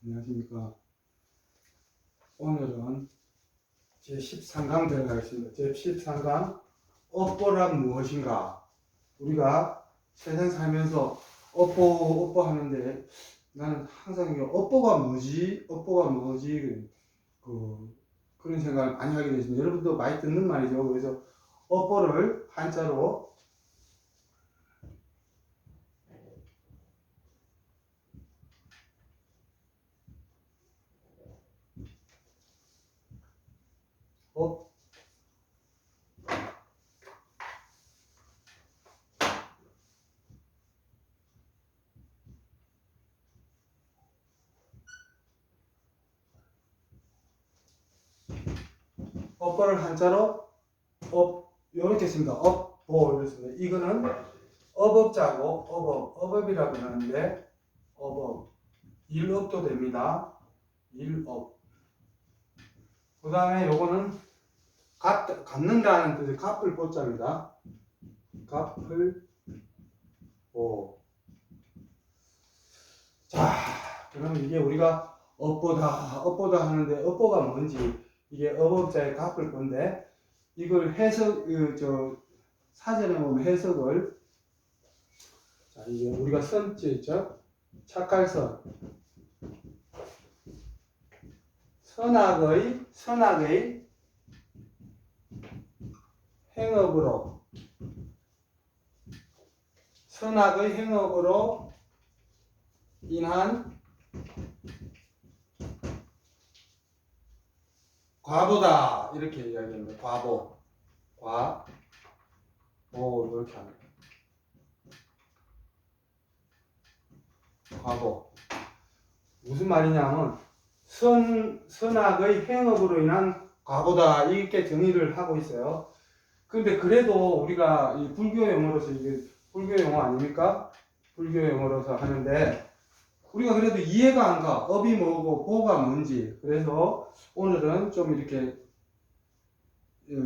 안녕하십니까. 오늘은 제13강 들어가겠습니다. 제13강 업보란 무엇인가. 우리가 세상 살면서 업보 하는데 나는 항상 업보가 뭐지? 그런 생각을 많이 하게 되십니다. 여러분도 많이 듣는 말이죠. 그래서 업보를 한자로 업 업보를 한자로 이렇게 씁니다. 업보 이렇게 씁니다. 이거는 어법자고 어법이라고 하는데 어법 일업도 됩니다. 일업. 그 다음에 요거는 갚는다는 뜻의 갚을 보자입니다. 갚을 보. 자, 그러면 이게 우리가 업보다 하는데 업보가 뭔지 이게 어법자의 갚을 건데 이걸 사전에 보면 해석을 자, 이게 우리가 선지 있죠? 착할선 선악의 행업으로 선악의 행업으로 인한 과보다 이렇게 이야기합니다. 과보 이렇게 합니다. 과보 무슨 말이냐면 선악의 행업으로 인한 과보다 이렇게 정의를 하고 있어요. 근데 그래도 우리가 이 불교 용어로서 이게 불교 용어 아닙니까? 불교 용어로서 하는데 우리가 그래도 이해가 안 가. 업이 뭐고 보가 뭔지. 그래서 오늘은 좀 이렇게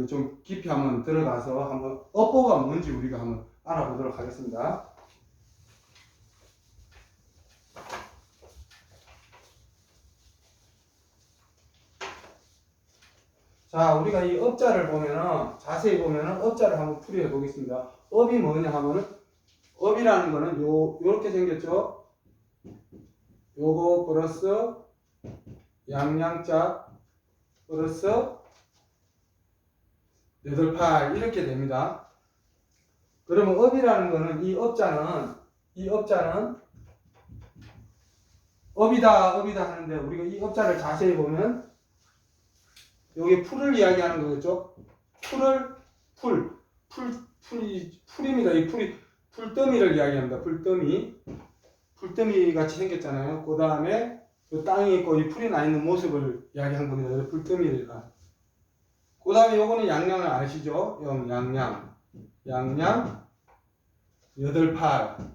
좀 깊이 한번 들어가서 한번 업보가 뭔지 우리가 한번 알아보도록 하겠습니다. 자, 우리가 이 업자를 보면은, 자세히 보면은 업자를 한번 풀이해 보겠습니다. 업이 뭐냐 하면은, 업이라는 거는 요렇게 생겼죠? 요거 플러스 양양자 플러스 8팔 이렇게 됩니다. 그러면 업이라는 거는 이 업자는 업이다 하는데 우리가 이 업자를 자세히 보면 여기 풀을 이야기하는 거겠죠? 풀입니다. 이 풀이 풀더미를 이야기합니다. 풀더미 같이 생겼잖아요. 그 다음에 땅이 있고 이 풀이 나 있는 모습을 이야기한 겁니다. 풀더미가. 그 다음에 요거는 양양을 아시죠? 양양 8팔.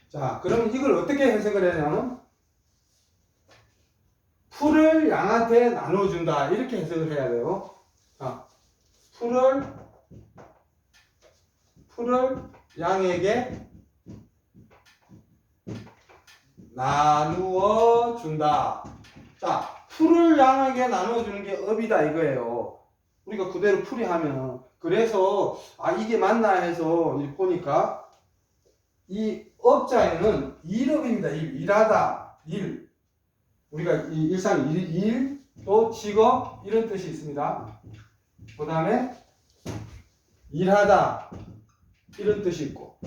자, 그럼 이걸 어떻게 해석을 해냐면 풀을 양한테 나눠준다 이렇게 해석을 해야 돼요. 자, 풀을 양에게 나누어 준다. 자, 풀을 양에게 나눠주는 게 업이다 이거예요. 우리가 그대로 풀이 하면 그래서 이게 맞나 해서 보니까 이 업자에는 일업입니다. 일하다 일. 우리가 일상 일, 또 직업 이런 뜻이 있습니다. 그 다음에 일하다 이런 뜻이 있고.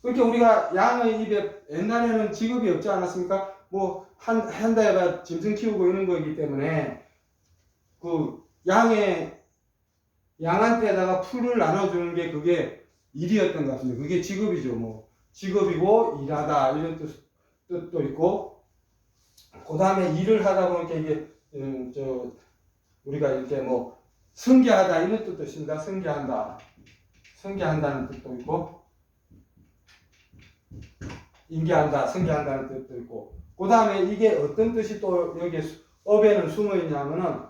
그렇게 우리가 양의 입에 옛날에는 직업이 없지 않았습니까? 뭐 한 달에 짐승 키우고 이런 거이기 때문에 그 양한테다가 풀을 나눠주는 게 그게 일이었던 것 같습니다. 그게 직업이죠. 뭐 직업이고 일하다 이런 뜻도 있고 그 다음에 일을 하다 보니까 이게 우리가 이렇게 뭐 승계하다 이런 뜻도 있습니다. 승계한다는 뜻도 있고 인계한다, 승계한다는 뜻도 있고 그 다음에 이게 어떤 뜻이 또 여기 업에는 숨어 있냐면은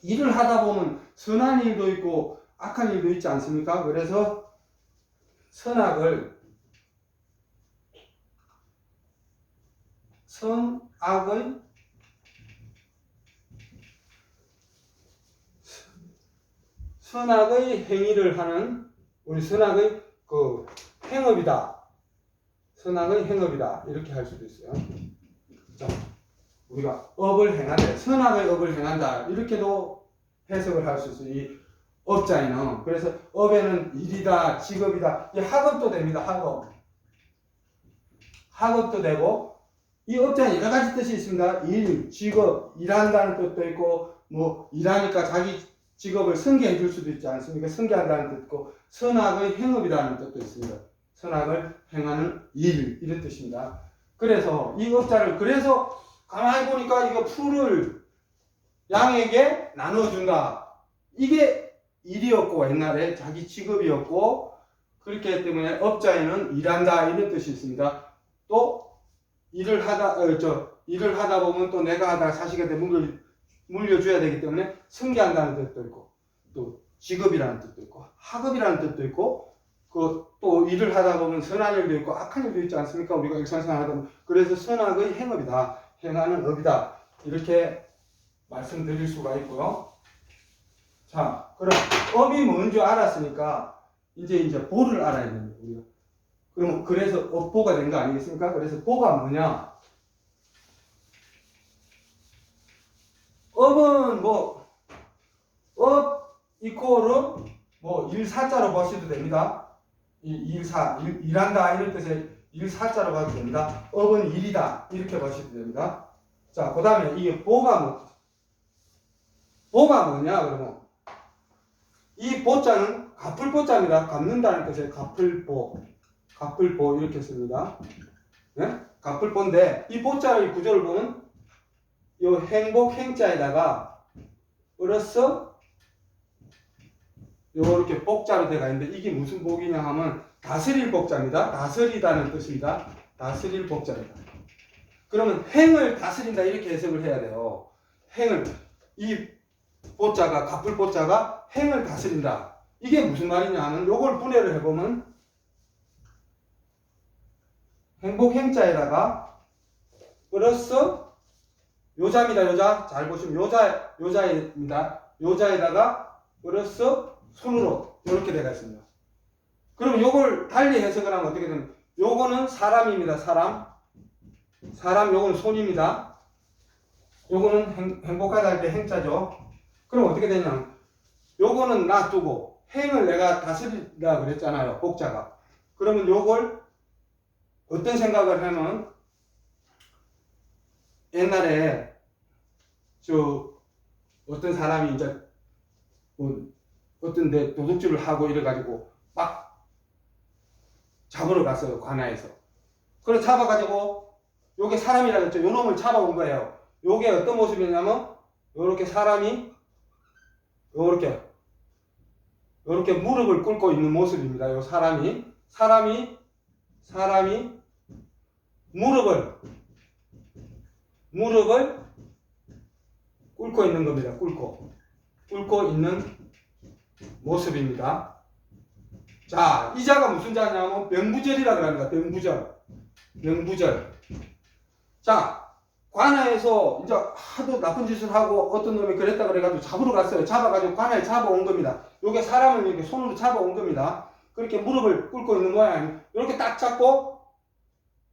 일을 하다 보면 선한 일도 있고 악한 일도 있지 않습니까? 그래서 선악을 선악의 행위를 하는 우리 선악의 그 행업이다. 선악의 행업이다. 이렇게 할 수도 있어요. 자, 우리가 업을 행한다. 선악의 업을 행한다. 이렇게도 해석을 할 수 있어요. 이 업자에는. 그래서 업에는 일이다, 직업이다. 이 학업도 됩니다. 학업도 되고, 이 업자는 여러 가지 뜻이 있습니다. 일, 직업, 일한다는 뜻도 있고, 뭐 일하니까 자기 직업을 승계해 줄 수도 있지 않습니까? 승계한다는 뜻도 있고, 선악의 행업이라는 뜻도 있습니다. 선악을 행하는 일, 이런 뜻입니다. 그래서 이 업자를, 그래서 가만히 보니까 이거 풀을 양에게 나눠준다. 이게 일이었고, 옛날에 자기 직업이었고, 그렇기 때문에 업자에는 일한다, 이런 뜻이 있습니다. 또 일을 하다 보면 또 내가 하다가 자식한테 물려줘야 되기 때문에 승계한다는 뜻도 있고, 또 직업이라는 뜻도 있고, 학업이라는 뜻도 있고, 또 일을 하다 보면 선한 일도 있고 악한 일도 있지 않습니까? 우리가 일상생활 하다 보면. 그래서 선악의 행업이다, 행하는 업이다, 이렇게 말씀드릴 수가 있고요. 자, 그럼 업이 뭔지 알았으니까 이제 보를 알아야 됩니다. 우리가. 그럼 그래서 업보가 된 거 아니겠습니까? 그래서 보가 뭐냐? 업은 업 이코르 일사자로 보셔도 됩니다. 일한다 이런 뜻의 일사자로 봐도 됩니다. 업은 일이다 이렇게 보셔도 됩니다. 자, 그 다음에 이 보가 뭐냐 그러면 이 보자는 갚을 보자입니다. 갚는다는 뜻의 갚을보 이렇게 씁니다. 네? 갚을보인데 이 보자의 구조를 보면 요 행복 행자에다가 플러스 요렇게 복자로 되어 있는데 이게 무슨 복이냐 하면 다스릴 복자입니다. 다스리다는 뜻입니다. 다스릴 복자입니다. 그러면 행을 다스린다 이렇게 해석을 해야 돼요. 이 보자가 갚을 보자가 행을 다스린다. 이게 무슨 말이냐 하면 요걸 분해를 해보면 행복 행자에다가 플러스 요자입니다. 요자. 잘 보시면 요자입니다. 요자에다가 플러스 손으로 이렇게 되어 있습니다. 그럼 요걸 달리 해석을 하면 어떻게 되면 요거는 사람입니다. 사람 요거는 손입니다. 요거는 행복하다 할 때 행자죠. 그럼 어떻게 되냐? 요거는 놔두고 행을 내가 다스리라 그랬잖아요. 복자가. 그러면 요걸 어떤 생각을 하면 옛날에 어떤 사람이 이제 어떤 데 도둑질을 하고 이래가지고 막 잡으러 갔어요. 관아에서. 그래 잡아가지고 요게 사람이라고 했죠. 요 놈을 잡아온 거예요. 요게 어떤 모습이냐면 요렇게 사람이 요렇게 무릎을 꿇고 있는 모습입니다. 요 사람이 무릎을 꿇고 있는 겁니다. 꿇고 있는 모습입니다. 자, 이 자가 무슨 자냐면 명부절이라고 합니다. 명부절. 자, 관아에서 이제 하도 나쁜 짓을 하고 어떤 놈이 그랬다 그래가지고 잡으러 갔어요. 잡아가지고 관아에 잡아온 겁니다. 요게 사람을 이렇게 손으로 잡아온 겁니다. 그렇게 무릎을 꿇고 있는 모양이 이렇게 딱 잡고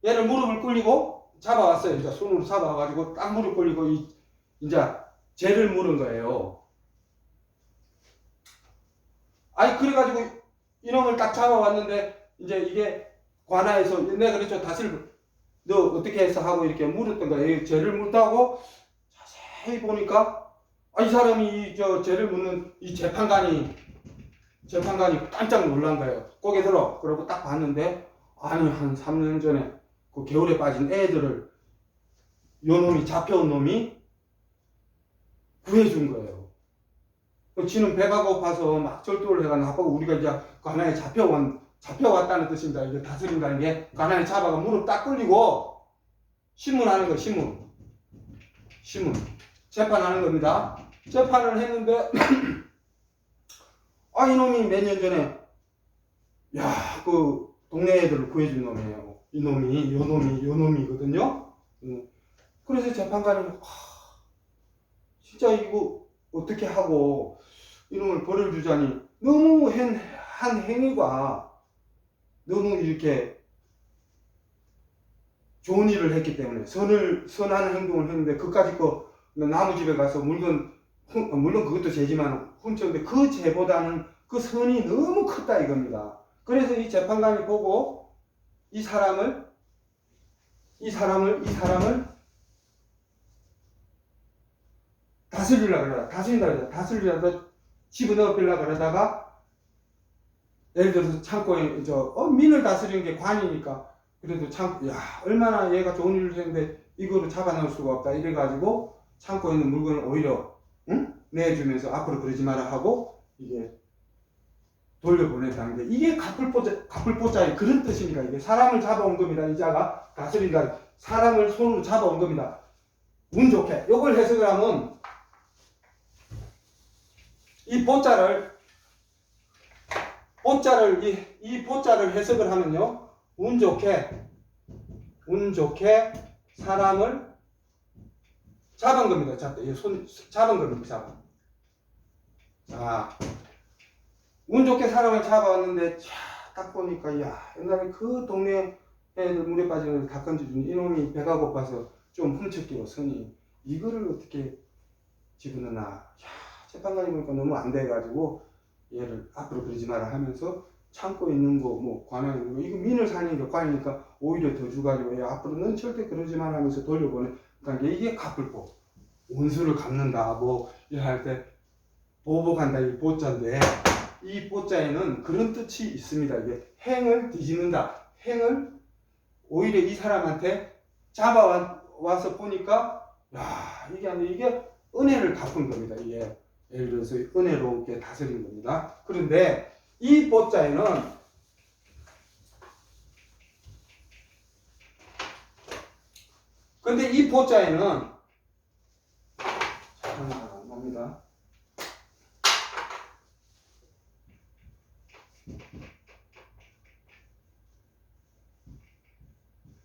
얘를 무릎을 꿇리고 잡아왔어요. 이제 손으로 잡아와가지고 딱 무릎 꿇리고 이제 죄를 물은 거예요. 아니 그래가지고 이놈을 딱 잡아왔는데 이제 이게 관아에서 내가 그랬죠. 너 어떻게 해서 하고 이렇게 물었던 거예요. 죄를 물다고 자세히 보니까 이 사람이 죄를 묻는 이 재판관이 깜짝 놀란 거예요. 고개 들어. 그러고 딱 봤는데 아니 한 3년 전에 그 겨울에 빠진 애들을 요 놈이 잡혀온 놈이 구해준 거예요. 지는 배가 고파서 막 절도를 해가지고 아빠가 우리가 이제 관아에 잡혀왔다는 뜻입니다. 이게 다스린다는 게 관아에 잡아가 무릎 딱 꿇리고 신문하는 거예요. 신문 재판하는 겁니다. 재판을 했는데 이놈이 몇 년 전에 그 동네 애들을 구해준 놈이에요. 요 놈이거든요. 그래서 재판관이 진짜 이거 어떻게 하고 이놈을 벌을 주자니 너무 한 행위가 너무 이렇게 좋은 일을 했기 때문에 선한 행동을 했는데 그까짓 거 나무집에 가서 물건 물론 그것도 죄지만 훔쳤는데 그 죄보다는 그 선이 너무 컸다 이겁니다. 그래서 이 재판관이 보고 이 사람을 다스리려고 집어넣으려고 그러다가 예를 들어서 창고에 민을 다스리는 게 관이니까 그래도 얼마나 얘가 좋은 일을 했는데 이거를 잡아넣을 수가 없다 이래가지고 창고에 있는 물건을 오히려 내주면서 앞으로 그러지 마라 하고 이게 돌려보냈다는 게 이게 갚을보자의 그런 뜻이니까 이게 사람을 잡아온 겁니다. 이 자가 다스린다. 사람을 손으로 잡아온 겁니다. 운 좋게 이걸 해석을 하면 이 보자를 해석을 하면요 운 좋게 사람을 잡은 겁니다. 잡은 겁니다. 자, 운 좋게 사람을 잡아왔는데 딱 보니까 옛날에 그 동네 애들 물에 빠지는 애들 다 건져준 이놈이 배가 고파서 좀 훔쳤기로 선이 이거를 어떻게 집어넣나. 재판관이 보니까 너무 안 돼가지고 얘를 앞으로 그러지 마라 하면서 창고에 있는 거 관에 있는 거 이거 민을 사는 게 관이니까 오히려 더 주가지고 얘 앞으로는 절대 그러지 마라 하면서 돌려보내. 그러니까 이게 갚을보 원수를 갚는다 이럴 때 보복한다 이 보자인데 이 보자에는 그런 뜻이 있습니다. 이게 행을 뒤집는다. 행을 오히려 이 사람한테 잡아와서 보니까 이게 은혜를 갚은 겁니다. 이게 예를 들어서 은혜롭게 다스린 겁니다. 그런데 이 보자에는 잠깐만 안 납니다.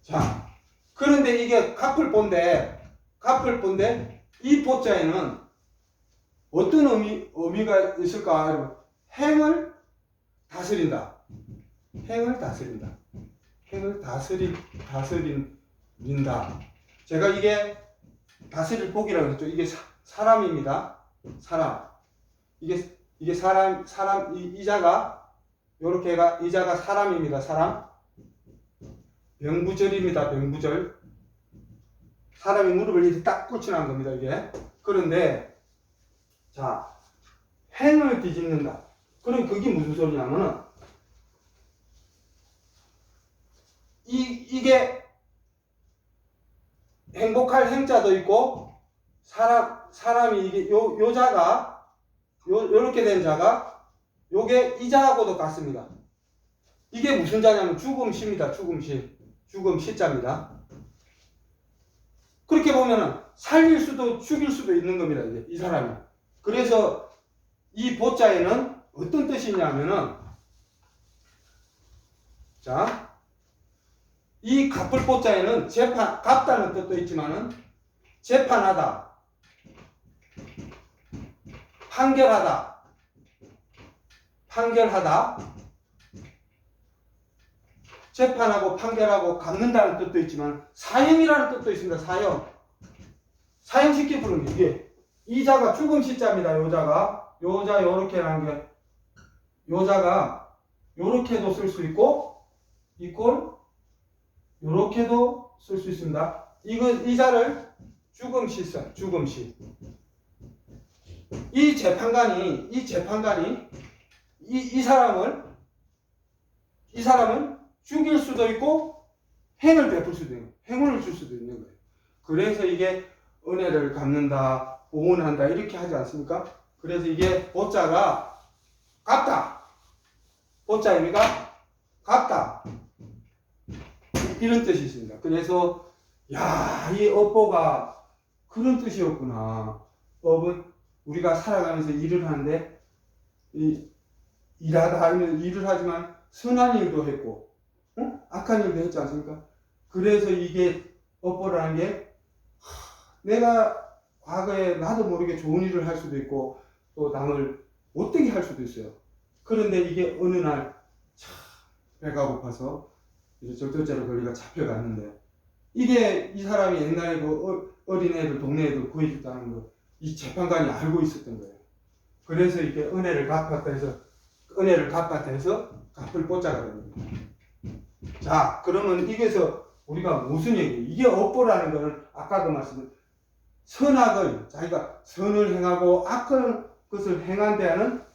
자, 그런데 이게 갚을 본데 이 보자에는 어떤 의미가 있을까? 여러분, 행을 다스린다. 다스린다. 제가 이게 다스릴 복이라고 했죠. 이게 사람입니다. 사람. 이게 사람 이자가 요렇게가 이자가 사람입니다. 사람. 병부절입니다. 병부절. 사람이 무릎을 이렇게 딱 꿇치는 겁니다. 이게. 그런데 자, 행을 뒤집는다. 그럼 그게 무슨 소리냐면은 이게 행복할 행자도 있고 사람이 이게 요 자가 요렇게 된 자가 요게 이자하고도 같습니다. 이게 무슨 자냐면 죽음시입니다. 죽음시자입니다. 그렇게 보면은 살릴 수도 죽일 수도 있는 겁니다. 이제 이 사람이. 그래서 이 보자에는 어떤 뜻이 있냐면은 자, 이 갚을 보자에는 갚다는 뜻도 있지만은 재판하다, 판결하다, 재판하고 판결하고 갚는다는 뜻도 있지만 사형이라는 뜻도 있습니다. 사형시키 부르는 게 이게 이자가 죽음 시자입니다. 요자 요렇게라는 게 요자가 요렇게도 쓸 수 있고 요렇게도 쓸 수 있습니다. 이자를 죽음시. 이 재판관이 이 사람을 죽일 수도 있고 행을 베풀 수도 있는 행운을 줄 수도 있는 거예요. 그래서 이게 은혜를 갚는다, 보훈한다 이렇게 하지 않습니까? 그래서 이게 보자가 갚다. 보자 의미가 갚다. 이런 뜻이 있습니다. 그래서 이 업보가 그런 뜻이었구나. 업은 우리가 살아가면서 일을 하는데 일하다 하면 일을 하지만 선한 일도 했고 악한 일도 했지 않습니까? 그래서 이게 업보라는 게 내가 과거에 나도 모르게 좋은 일을 할 수도 있고 또 남을 못되게 할 수도 있어요. 그런데 이게 어느 날 참 배가 고파서 이제 절도죄로 걸리가 잡혀갔는데 이게 이 사람이 옛날에 그 어린애들 동네 애들 구해줬다는 거 이 재판관이 알고 있었던 거예요. 그래서 이게 은혜를 갚았다 해서 갚을 보자가 됩니다. 자, 그러면 이게서 우리가 무슨 얘기? 이게 업보라는 거는 아까도 말씀드린 선악의 자기가 선을 행하고 악한 것을 행한 데는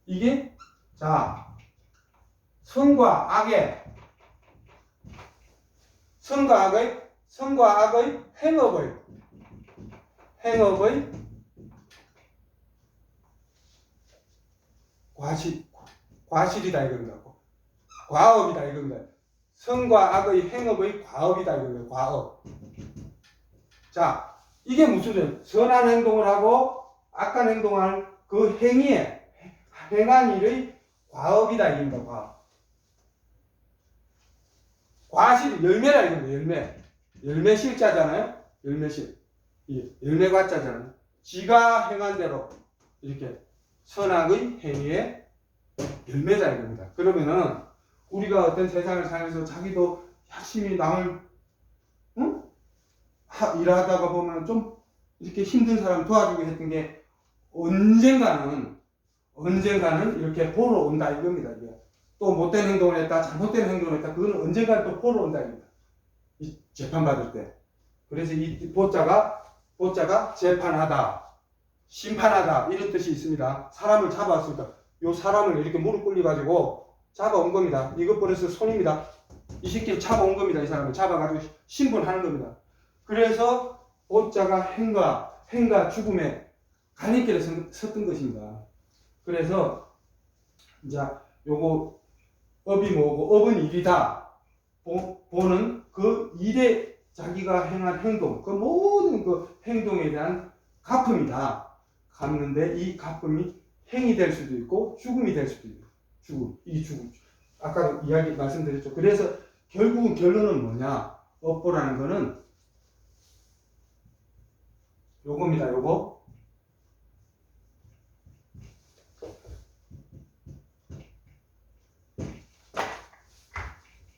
이게 자 선과 악의 행업의 과실이다 이겁니다. 과업이다 이겁니다. 선과 악의 행업의 과업이다 이겁니다. 과업. 자, 이게 무슨 소리예요? 선한 행동을 하고 악한 행동을 그 행한 일의 과업이다 이겁니다. 과업. 과실 열매라 이겁니다. 열매 실자잖아요. 열매실. 열매 과자잖아요. 지가 행한 대로 이렇게 선악의 행위의 열매다 이겁니다. 그러면은 우리가 어떤 세상을 살면서 자기도 열심히 남을 일하다가 보면 좀 이렇게 힘든 사람 도와주고 했던 게 언젠가는 이렇게 보러 온다 이겁니다. 이게. 또 못된 행동을 했다, 잘못된 행동을 했다, 그거는 언젠가 또 보러 온다 이겁니다. 이 재판받을 때. 그래서 이 보자가 재판하다, 심판하다 이런 뜻이 있습니다. 사람을 잡아왔습니다. 요 사람을 이렇게 무릎 꿇려가지고 잡아온 겁니다. 이것 버려서 손입니다. 이 새끼를 잡아온 겁니다. 이 사람을 잡아가지고 신분하는 겁니다. 그래서 보자가 행과 죽음의 갈림길에 섰던 것입니다. 그래서 이제 요거 업이 뭐고 업은 일이다. 보는 그 일에 자기가 행한 행동, 그 모든 그 행동에 대한 갚음이다. 갚는데 이 갚음이 행이 될 수도 있고 죽음이 될 수도 있고 죽음. 아까 말씀드렸죠. 그래서 결국은 결론은 뭐냐? 업보라는 거는 요겁니다. 요거.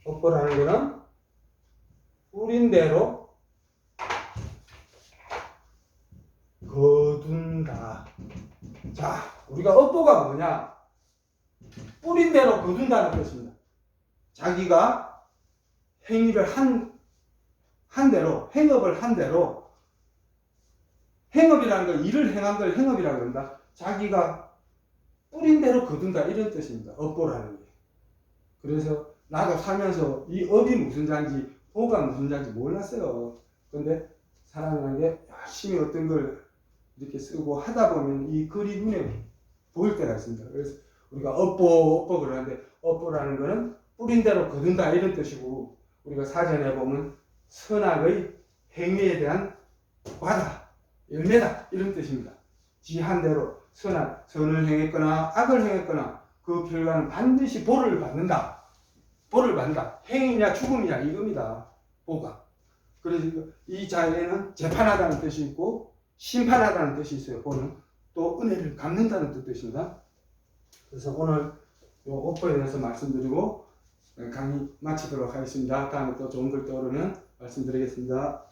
업보라는 거는 뿌린 대로 거둔다. 자, 우리가 업보가 뭐냐? 뿌린 대로 거둔다는 뜻입니다. 자기가 행위를 한 대로, 행업을 한 대로, 행업이라는 걸, 일을 행한 걸 행업이라고 합니다. 자기가 뿌린 대로 거둔다, 이런 뜻입니다. 업보라는 게. 그래서 나도 살면서 이 업이 무슨 잔지, 보가 무슨 잔지 몰랐어요. 그런데 사람이라는 게 열심히 어떤 걸 이렇게 쓰고 하다 보면 이 글이 눈에 보일 때가 있습니다. 그래서 우리가 업보 그러는데 업보라는 거는 뿌린 대로 거둔다 이런 뜻이고 우리가 사전에 보면 선악의 행위에 대한 과다, 열매다 이런 뜻입니다. 지한 대로 선을 행했거나 악을 행했거나 그 결과는 반드시 보를 받는다. 행위냐 죽음이냐 이겁니다. 보가. 그래서 이 자리에는 재판하다는 뜻이 있고 심판하다는 뜻이 있어요. 보는 또 은혜를 갚는다는 뜻입니다. 그래서 오늘 요 업보에 대해서 말씀드리고 강의 마치도록 하겠습니다. 다음에 또 좋은 글 떠오르면 말씀드리겠습니다.